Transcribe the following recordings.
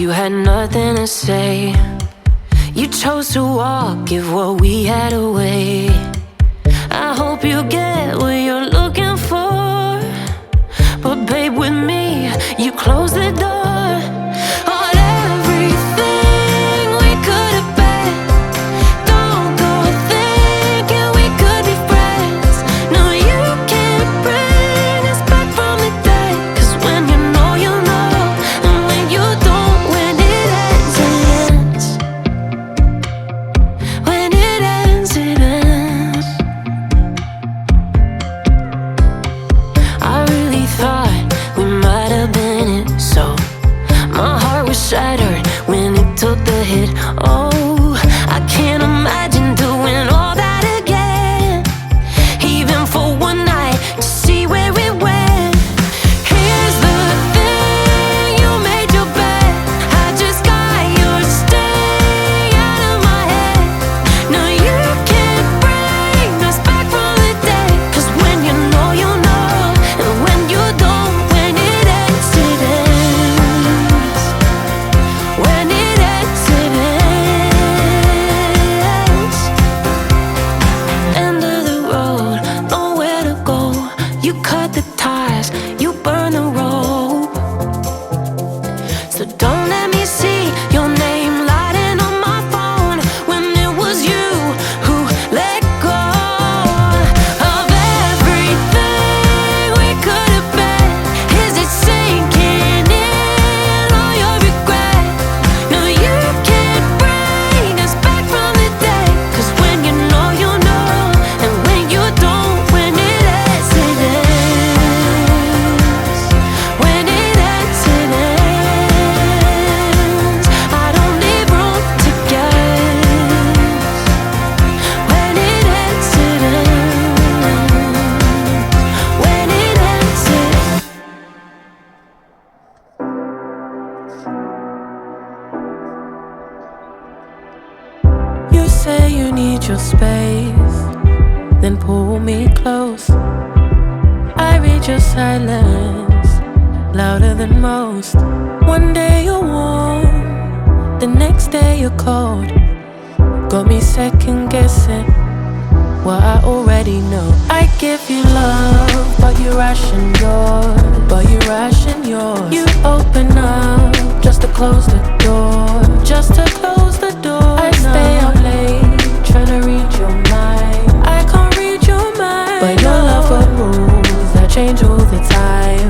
You had nothing to say. You chose to walk, give what we had away. I hope you get what you're looking for, but babe, with me, you close the door on everything we could have been. Don't go thinking we could be friends. No, you can't bring us back from the dead. 'Cause when you know, you know. And when you don't, when it ends, it ends. When it ends, it ends. I really thought we might have been it, so my heart was shattered when it took the hit. Oh, I can't imagine doing all that again, even for one night, to see where it went. Here's the thing, you made your bed, I just got your stay out of my head. No, you can't bring us back from the dead. 'Cause when you know, you know. And when you don't, when it ends, it ends. When it ends, it ends. End of the road, nowhere to go. You cut the ties, you burn the rope. So don't let me see your name lighting on my phone when it was you who let go of everything we could have been. Is it sinking in all your regret? No, you can't bring us back from the dead. 'Cause when you know, you know. And when you don't, when it ends, it ends. When it ends, it ends. I don't leave room to guess. When it ends, it ends. When it ends, it ends. You say you need your space, then pull me close. I read your silence, louder than most. One day you're warm, the next day you're cold. Got me second guessing what I already know. I give you love, but you ration yours. You open up just to close the door. I stay up late, trying to read your mind. I can't read your mind, but your love got rules that change all the time.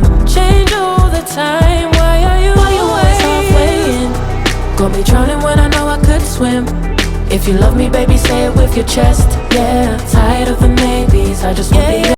Why are you always halfway in? Got me drowning when I know I could swim. If you love me, baby, say it with your chest. Yeah, tired of the maybes, I just want the